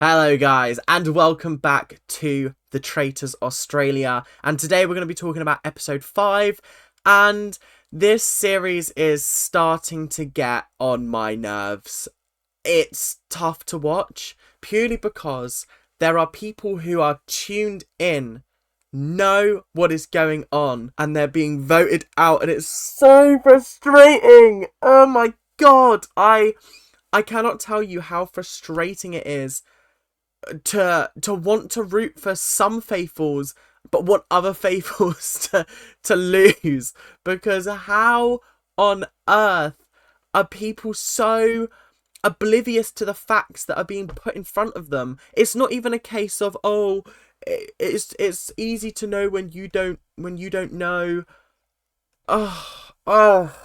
Hello guys, and welcome back to the Traitors Australia, and today we're going to be talking about episode 5, and this series is starting to get on my nerves. It's tough to watch, purely because there are people who are tuned in, know what is going on, and they're being voted out, and it's so frustrating! Oh my god, I cannot tell you how frustrating it is to want to root for some faithfuls but want other faithfuls to lose, because how on earth are people so oblivious to the facts that are being put in front of them? It's not even a case of, oh, it's easy to know when you don't know. Oh,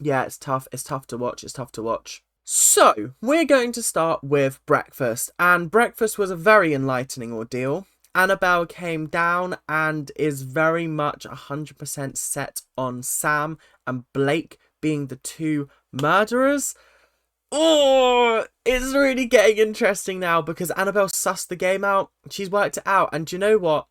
yeah, it's tough to watch. So, we're going to start with breakfast, and breakfast was a very enlightening ordeal. Annabelle came down and is very much 100% set on Sam and Blake being the two murderers. Oh, it's really getting interesting now because Annabelle sussed the game out. She's worked it out, and do you know what?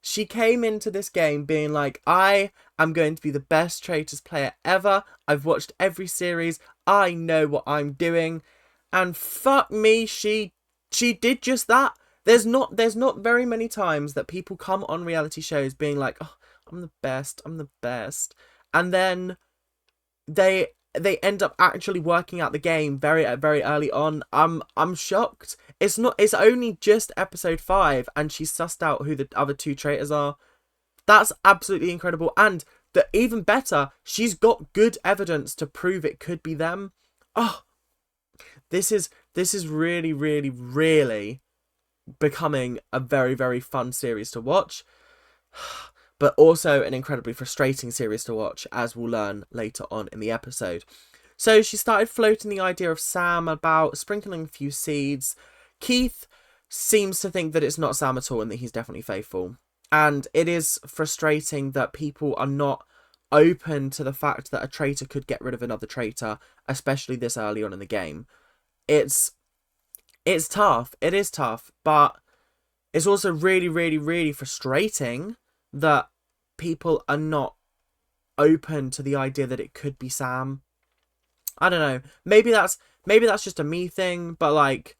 She came into this game being like, I am going to be the best Traitors player ever. I've watched every series. I know what I'm doing. And fuck me, she did just that. There's not very many times that people come on reality shows being like, oh, I'm the best. And then they end up actually working out the game very early on. I'm shocked. It's only just episode 5 and she's sussed out who the other two traitors are. That's absolutely incredible. And even better, she's got good evidence to prove it could be them. Oh, this is really becoming a very fun series to watch. But also an incredibly frustrating series to watch, as we'll learn later on in the episode. So she started floating the idea of Sam about, sprinkling a few seeds. Keith seems to think that it's not Sam at all and that he's definitely faithful. And it is frustrating that people are not open to the fact that a traitor could get rid of another traitor, especially this early on in the game. It's tough. It is tough, but it's also really frustrating that people are not open to the idea that it could be Sam. I don't know. Maybe that's just a me thing, but like,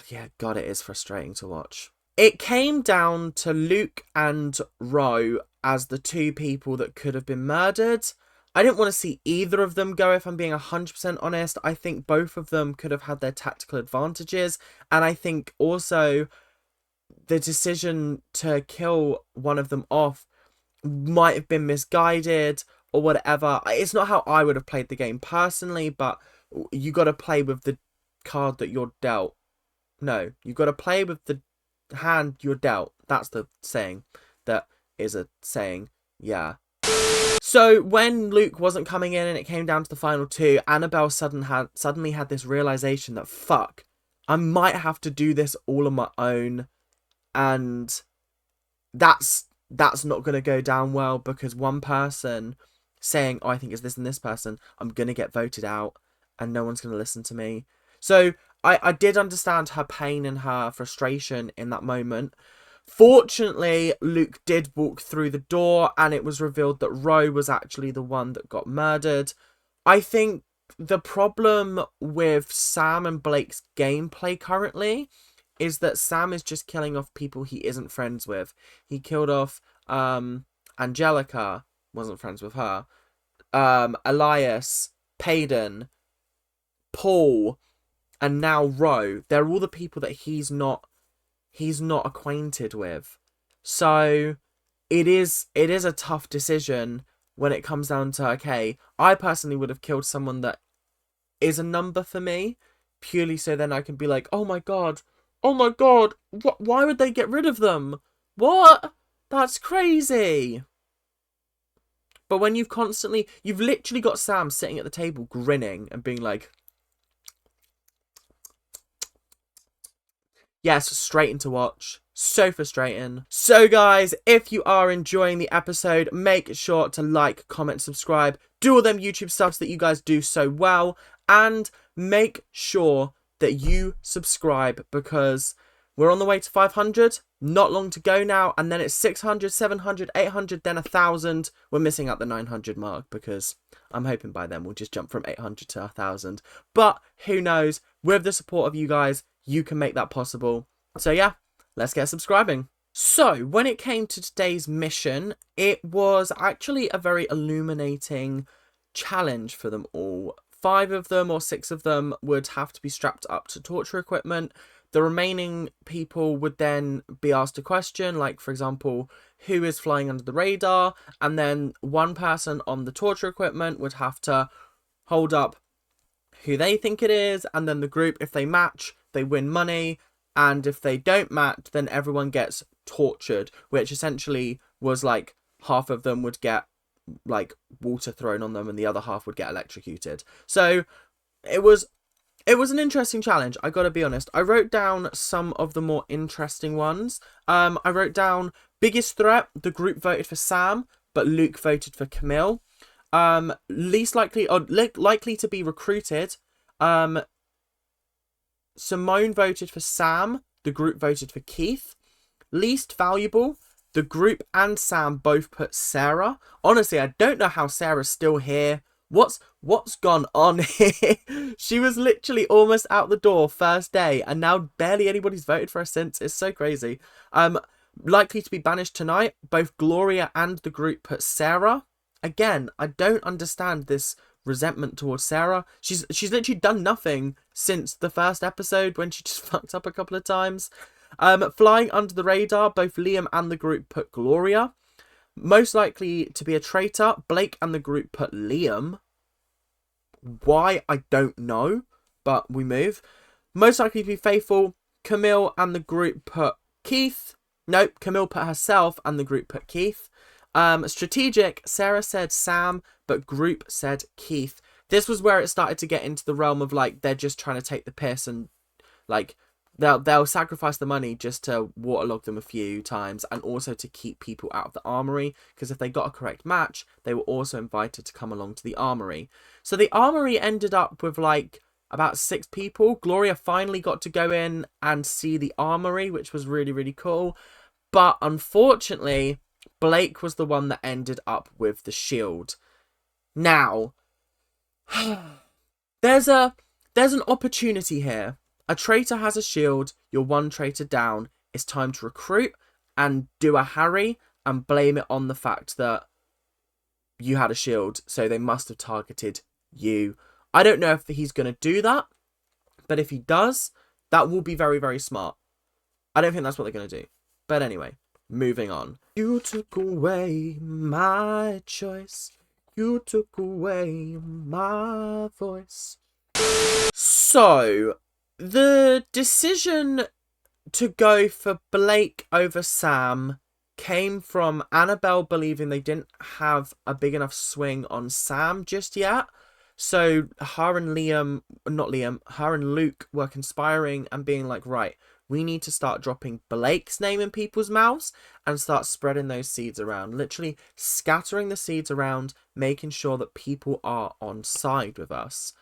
yeah, God, it is frustrating to watch. It came down to Luke and Ro as the two people that could have been murdered. I didn't want to see either of them go, if I'm being 100% honest. I think both of them could have had their tactical advantages, and I think also the decision to kill one of them off might have been misguided or whatever. It's not how I would have played the game personally, but you got to play with the card that you're dealt. No, you got to play with the hand you're dealt. That's the saying. That is a saying. Yeah. So when Luke wasn't coming in and it came down to the final two, Annabelle suddenly had this realization that, fuck, I might have to do this all on my own. And that's not going to go down well, because one person saying, oh, I think it's this and this person, I'm going to get voted out and no one's going to listen to me. So I did understand her pain and her frustration in that moment. Fortunately, Luke did walk through the door and it was revealed that Ro was actually the one that got murdered. I think the problem with Sam and Blake's gameplay currently is that Sam is just killing off people he isn't friends with. He killed off Angelica, wasn't friends with her, Elias, Payden, Paul, and now Ro. They're all the people that he's not acquainted with. So it is a tough decision when it comes down to, okay, I personally would have killed someone that is a number for me, purely so then I can be like, oh my god, why would they get rid of them? What? That's crazy. But when you've literally got Sam sitting at the table grinning and being like, yes, frustrating to watch. So frustrating. So guys, if you are enjoying the episode, make sure to like, comment, subscribe. Do all them YouTube stuffs that you guys do so well. And make sure that you subscribe, because we're on the way to 500. Not long to go now. And then it's 600, 700, 800, then 1,000. We're missing out the 900 mark because I'm hoping by then we'll just jump from 800 to 1,000. But who knows? With the support of you guys, you can make that possible. So yeah, let's get subscribing. So when it came to today's mission, it was actually a very illuminating challenge for them all. 5 of them or 6 of them would have to be strapped up to torture equipment. The remaining people would then be asked a question, like, for example, who is flying under the radar? And then one person on the torture equipment would have to hold up who they think it is. And then the group, if they match, they win money. And if they don't match, then everyone gets tortured, which essentially was like half of them would get like water thrown on them and the other half would get electrocuted. So it was an interesting challenge, I gotta be honest. I wrote down some of the more interesting ones. I wrote down biggest threat, the group voted for Sam, but Luke voted for Camille. Least likely, or likely to be recruited, Simone voted for Sam, the group voted for Keith. Least valuable, the group and Sam both put Sarah. Honestly, I don't know how Sarah's still here. What's gone on here? She was literally almost out the door first day, and now barely anybody's voted for her since. It's so crazy. Likely to be banished tonight, both Gloria and the group put Sarah. Again, I don't understand this resentment towards Sarah. She's literally done nothing since the first episode when she just fucked up a couple of times. Flying under the radar, both Liam and the group put Gloria. Most likely to be a traitor, Blake and the group put Liam. Why, I don't know, but we move. Most likely to be faithful, Camille and the group put Keith. Nope, Camille put herself and the group put Keith. Strategic, Sarah said Sam, but group said Keith. This was where it started to get into the realm of like, they're just trying to take the piss and like, they'll sacrifice the money just to waterlog them a few times and also to keep people out of the armory, because if they got a correct match, they were also invited to come along to the armory. So the armory ended up with like about 6 people. Gloria finally got to go in and see the armory, which was really, really cool. But unfortunately, Blake was the one that ended up with the shield. Now, there's an opportunity here. A traitor has a shield, you're 1 traitor down, it's time to recruit and do a Harry and blame it on the fact that you had a shield, so they must have targeted you. I don't know if he's going to do that, but if he does, that will be very, very smart. I don't think that's what they're going to do. But anyway, moving on. You took away my choice. You took away my voice. So, the decision to go for Blake over Sam came from Annabelle believing they didn't have a big enough swing on Sam just yet. So her and Luke were conspiring and being like, right, we need to start dropping Blake's name in people's mouths and start spreading those seeds around. Literally scattering the seeds around, making sure that people are on side with us.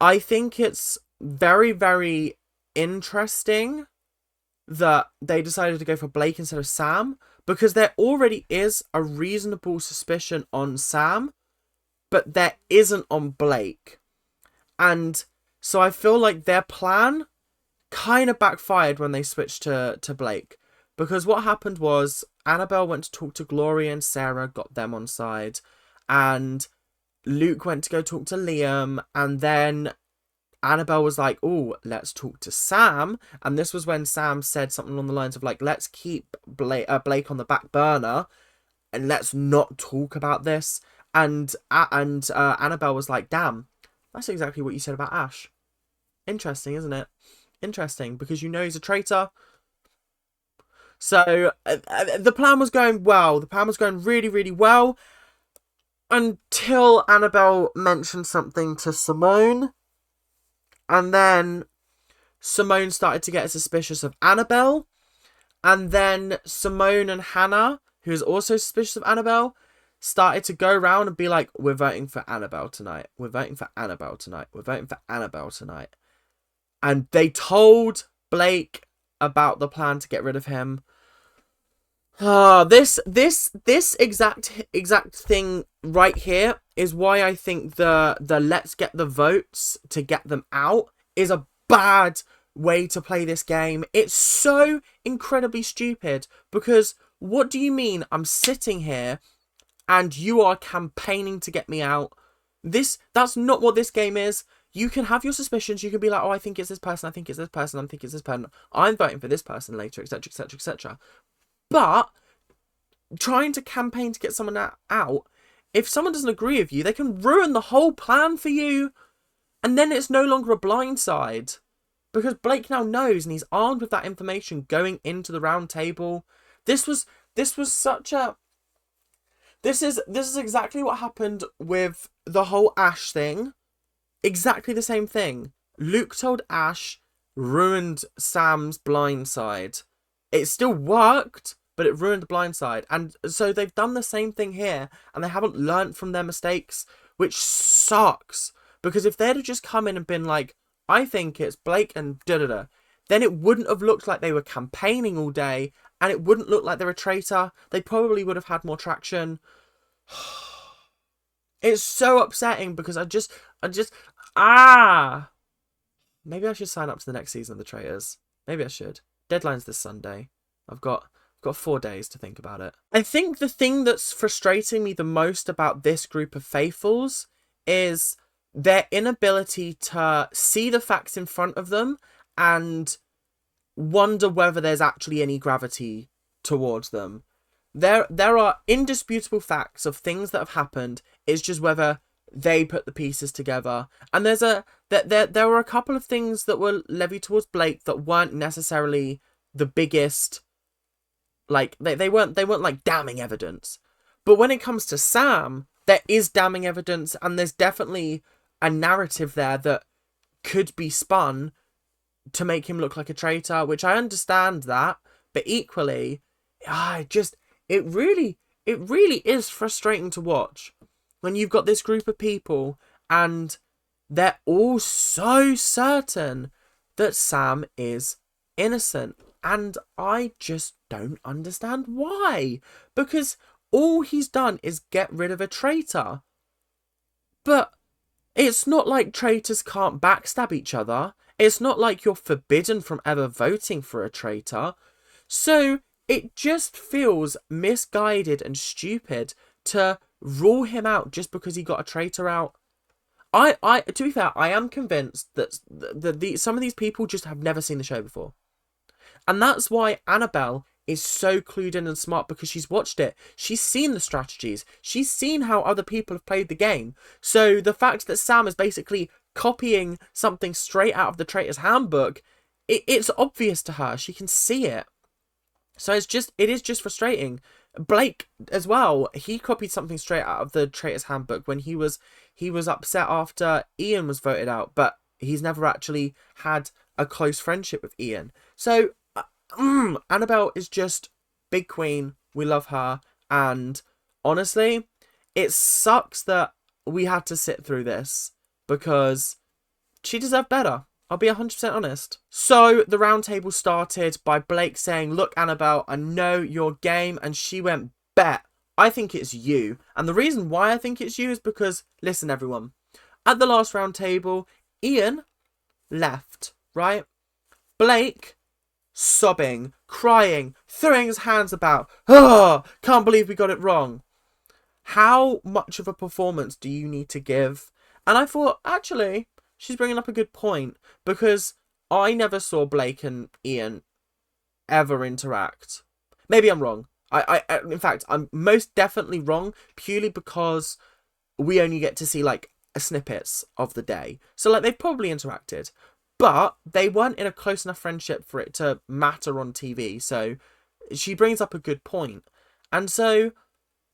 I think it's very, very interesting that they decided to go for Blake instead of Sam, because there already is a reasonable suspicion on Sam, but there isn't on Blake. And so I feel like their plan kind of backfired when they switched to Blake, because what happened was Annabelle went to talk to Gloria and Sarah, got them on side, and Luke went to go talk to Liam, and then Annabelle was like, oh, let's talk to Sam. And this was when Sam said something along the lines of like, let's keep Blake on the back burner and let's not talk about this. And Annabelle was like, damn, that's exactly what you said about Ash. Interesting, isn't it? Interesting, because you know he's a traitor. So the plan was going well. The plan was going really, really well until Annabelle mentioned something to Simone. And then Simone started to get suspicious of Annabelle. And then Simone and Hannah, who is also suspicious of Annabelle, started to go around and be like, we're voting for Annabelle tonight. We're voting for Annabelle tonight. We're voting for Annabelle tonight. And they told Blake about the plan to get rid of him. This exact thing right here is why I think the let's get the votes to get them out is a bad way to play this game. It's so incredibly stupid, because what do you mean I'm sitting here and you are campaigning to get me out? That's not what this game is. You can have your suspicions. You can be like, oh, I think it's this person. I think it's this person. I think it's this person. I'm voting for this person later, etc., etc., etc. But trying to campaign to get someone out, if someone doesn't agree with you, they can ruin the whole plan for you. And then it's no longer a blindside. Because Blake now knows, and he's armed with that information going into the round table. This is exactly what happened with the whole Ash thing. Exactly the same thing. Luke told Ash, ruined Sam's blindside. It still worked, but it ruined the blindside. And so they've done the same thing here, and they haven't learnt from their mistakes, which sucks. Because if they'd have just come in and been like, I think it's Blake and da-da-da, then it wouldn't have looked like they were campaigning all day, and it wouldn't look like they're a traitor. They probably would have had more traction. It's so upsetting, because maybe I should sign up to the next season of the Traitors. Maybe I should. Deadline's this Sunday. I've got 4 days to think about it. I think the thing that's frustrating me the most about this group of faithfuls is their inability to see the facts in front of them and wonder whether there's actually any gravity towards them. There are indisputable facts of things that have happened. It's just whether they put the pieces together. And there were a couple of things that were levied towards Blake that weren't necessarily the biggest. Like they weren't like damning evidence. But when it comes to Sam, there is damning evidence, and there's definitely a narrative there that could be spun to make him look like a traitor, which I understand that, but equally, it really is frustrating to watch when you've got this group of people and they're all so certain that Sam is innocent. And I just don't understand why. Because all he's done is get rid of a traitor. But it's not like traitors can't backstab each other. It's not like you're forbidden from ever voting for a traitor. So it just feels misguided and stupid to rule him out just because he got a traitor out. To be fair, I am convinced that some of these people just have never seen the show before. And that's why Annabelle is so clued in and smart, because she's watched it. She's seen the strategies. She's seen how other people have played the game. So the fact that Sam is basically copying something straight out of the Traitor's Handbook, it's obvious to her. She can see it. So it is just frustrating. Blake as well, he copied something straight out of the Traitor's Handbook when he was upset after Ian was voted out, but he's never actually had a close friendship with Ian. So Annabelle is just big queen. We love her, and honestly, it sucks that we had to sit through this, because she deserved better. I'll be 100% honest. So the round table started by Blake saying, look, Annabelle, I know your game. And she went, bet. I think it's you. And the reason why I think it's you is because, listen, everyone. At the last round table, Ian left, right? Blake, sobbing, crying, throwing his hands about. Oh, can't believe we got it wrong. How much of a performance do you need to give? And I thought, actually, she's bringing up a good point, because I never saw Blake and Ian ever interact. Maybe I'm wrong. In fact, I'm most definitely wrong, purely because we only get to see like snippets of the day. So like they've probably interacted, but they weren't in a close enough friendship for it to matter on TV. So she brings up a good point. And so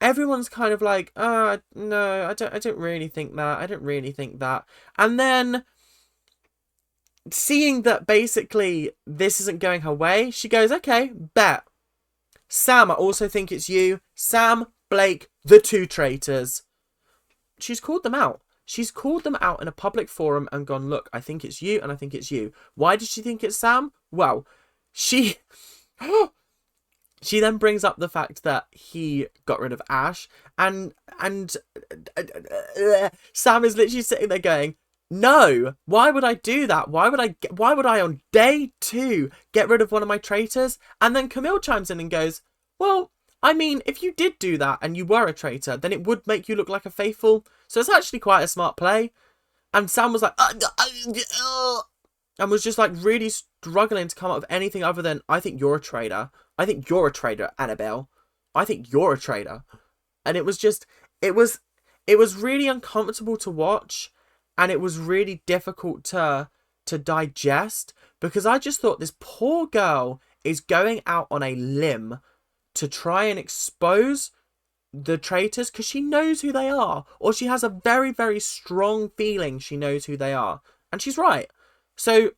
everyone's kind of like, no, I don't really think that. I don't really think that. And then seeing that basically this isn't going her way, she goes, okay, bet. Sam, I also think it's you. Sam, Blake, the two traitors. She's called them out. She's called them out in a public forum and gone, look, I think it's you and I think it's you. Why did she think it's Sam? Well, she then brings up the fact that he got rid of Ash, and Sam is literally sitting there going, no, why would I do that? Why would I on day 2 get rid of one of my traitors? And then Camille chimes in and goes, well, I mean, if you did do that and you were a traitor, then it would make you look like a faithful. So it's actually quite a smart play. And Sam was like, and was just like really struggling to come up with anything other than, I think you're a traitor. I think you're a traitor, Annabelle. I think you're a traitor. And it was just, it was really uncomfortable to watch. And it was really difficult to digest, because I just thought this poor girl is going out on a limb to try and expose the traitors because she knows who they are, or she has a very, very strong feeling she knows who they are, and she's right. So,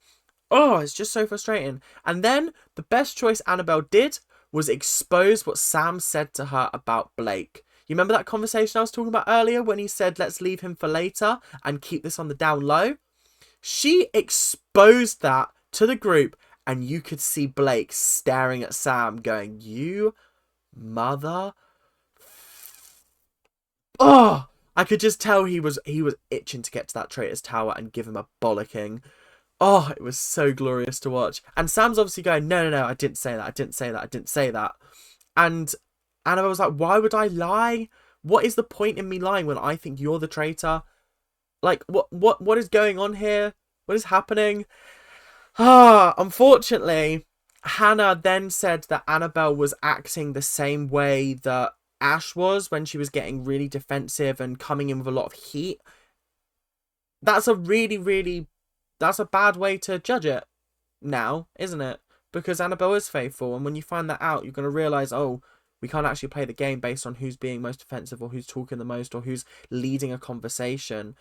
it's just so frustrating. And then the best choice Annabelle did was expose what Sam said to her about Blake. You remember that conversation I was talking about earlier when he said, let's leave him for later and keep this on the down low? She exposed that to the group, and you could see Blake staring at Sam going, you mother... Oh! I could just tell he was itching to get to that traitor's tower and give him a bollocking. Oh, it was so glorious to watch. And Sam's obviously going, no, I didn't say that, I didn't say that. And Annabelle was like, why would I lie? What is the point in me lying when I think you're the traitor? Like, what is going on here? What is happening? Unfortunately, Hannah then said that Annabelle was acting the same way that Ash was when she was getting really defensive and coming in with a lot of heat. That's a that's a bad way to judge it now, isn't it? Because Annabelle is faithful, and when you find that out, you're going to realise, oh, we can't actually play the game based on who's being most offensive or who's talking the most or who's leading a conversation.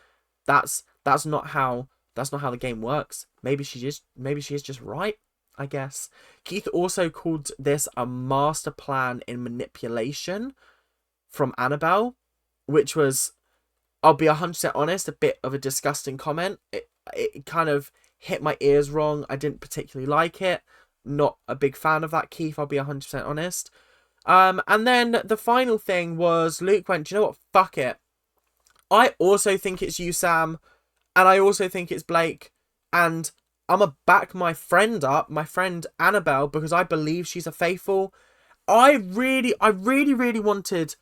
That's not how the game works. Maybe she is just right, I guess. Keith also called this a master plan in manipulation from Annabelle, which was, I'll be 100% honest, a bit of a disgusting comment. It kind of hit my ears wrong. I didn't particularly like it. Not a big fan of that, Keith, I'll be 100% honest. And then the final thing was Luke went, do you know what? Fuck it. I also think it's you, Sam. And I also think it's Blake. And I'm going to back my friend up, my friend Annabelle, because I believe she's a faithful. I really wanted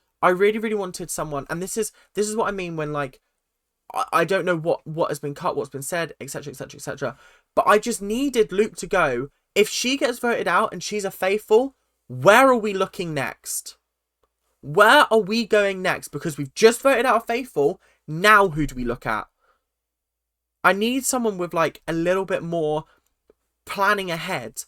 someone. And this is what I mean when, like, I don't know what has been cut, what's been said, etc, etc, etc. But I just needed Luke to go, if she gets voted out and she's a faithful, where are we looking next? Where are we going next? Because we've just voted out a faithful. Now who do we look at? I need someone with, like, a little bit more planning ahead.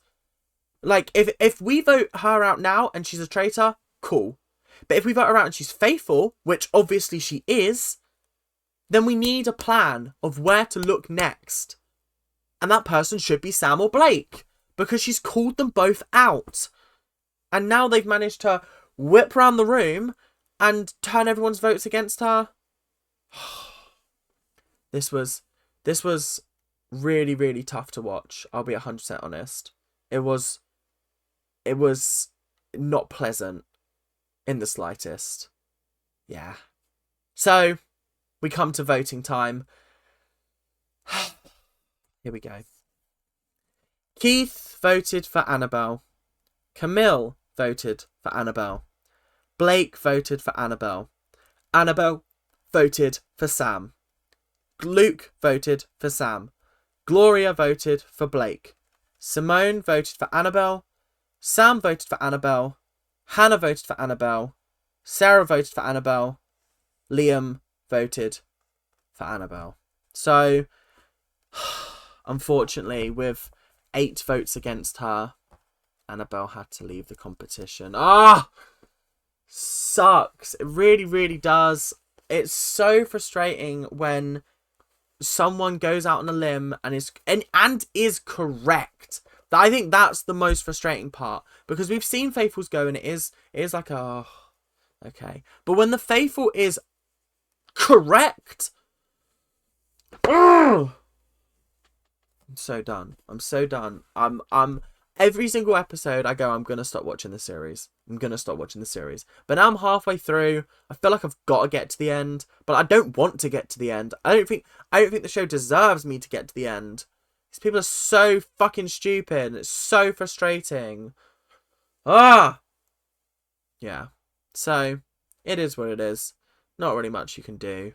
Like, if we vote her out now and she's a traitor, cool. But if we vote her out and she's faithful, which obviously she is, then we need a plan of where to look next. And that person should be Sam or Blake, because she's called them both out. And now they've managed to whip around the room and turn everyone's votes against her. This was really, really tough to watch. I'll be 100% honest. It was not pleasant in the slightest. Yeah. So, we come to voting time. Here we go. Keith voted for Annabelle. Camille voted for Annabelle. Blake voted for Annabelle. Annabelle voted for Sam. Luke voted for Sam. Gloria voted for Blake. Simone voted for Annabelle. Sam voted for Annabelle. Hannah voted for Annabelle. Sarah voted for Annabelle. Liam voted for Annabelle. So, unfortunately, with 8 votes against her, Annabelle had to leave the competition. Sucks. It really, really does. It's so frustrating when someone goes out on a limb and is correct. I think that's the most frustrating part, because we've seen faithfuls go and it is like, okay. But when the faithful is correct, I'm so done. I'm so done. Every single episode I go, I'm gonna stop watching the series. I'm gonna stop watching the series. But now I'm halfway through. I feel like I've got to get to the end, but I don't want to get to the end. I don't think the show deserves me to get to the end. These people are so fucking stupid. It's so frustrating. Ah! Yeah. So, it is what it is. Not really much you can do.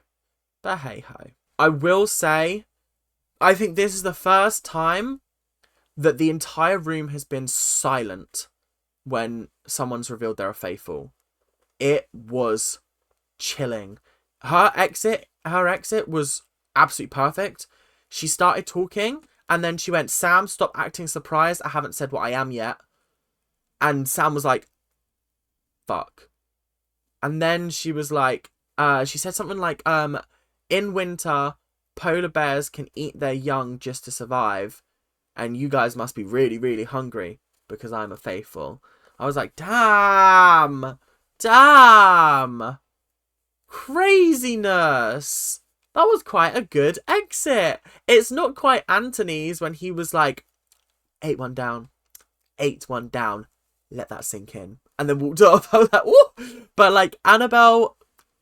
But hey ho. I will say, I think this is the first time that the entire room has been silent when someone's revealed they're a faithful. It was chilling. Her exit was absolutely perfect. She started talking, and then she went, Sam, stop acting surprised. I haven't said what I am yet. And Sam was like, fuck. And then she was like, she said something like, in winter, polar bears can eat their young just to survive. And you guys must be really, really hungry because I'm a faithful. I was like, damn. Craziness. That was quite a good exit. It's not quite Anthony's when he was like, 8-1 down. 8-1 down. Let that sink in. And then walked off. I was like, whoa. But like, Annabelle,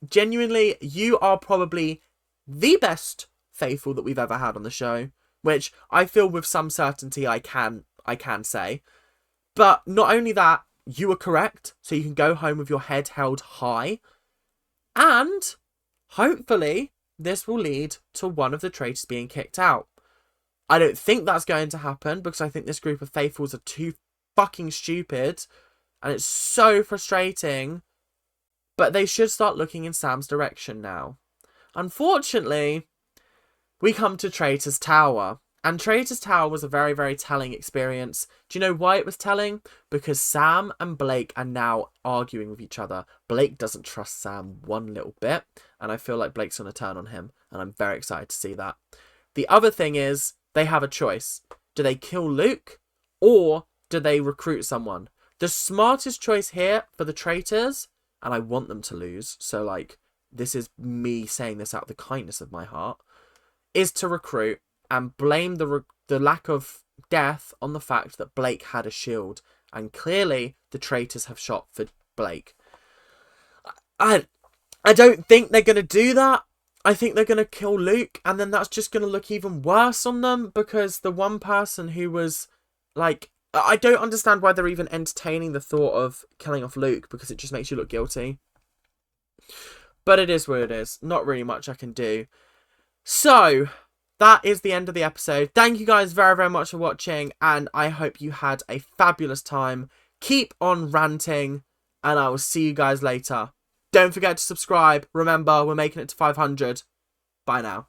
genuinely, you are probably the best faithful that we've ever had on the show. Which I feel with some certainty I can say. But not only that, you were correct. So you can go home with your head held high. And hopefully this will lead to one of the traitors being kicked out. I don't think that's going to happen because I think this group of faithfuls are too fucking stupid. And it's so frustrating. But they should start looking in Sam's direction now. Unfortunately, we come to Traitors Tower. And Traitors Tower was a very, very telling experience. Do you know why it was telling? Because Sam and Blake are now arguing with each other. Blake doesn't trust Sam one little bit. And I feel like Blake's going to turn on him. And I'm very excited to see that. The other thing is, they have a choice. Do they kill Luke? Or do they recruit someone? The smartest choice here for the traitors, and I want them to lose, so like, this is me saying this out of the kindness of my heart, is to recruit and blame the lack of death on the fact that Blake had a shield. And clearly, the traitors have shot for Blake. I don't think they're going to do that. I think they're going to kill Luke, and then that's just going to look even worse on them, because the one person who was, like, I don't understand why they're even entertaining the thought of killing off Luke, because it just makes you look guilty. But it is what it is. Not really much I can do. So, that is the end of the episode. Thank you guys very, very much for watching, and I hope you had a fabulous time. Keep on ranting, and I will see you guys later. Don't forget to subscribe. Remember, we're making it to 500. Bye now.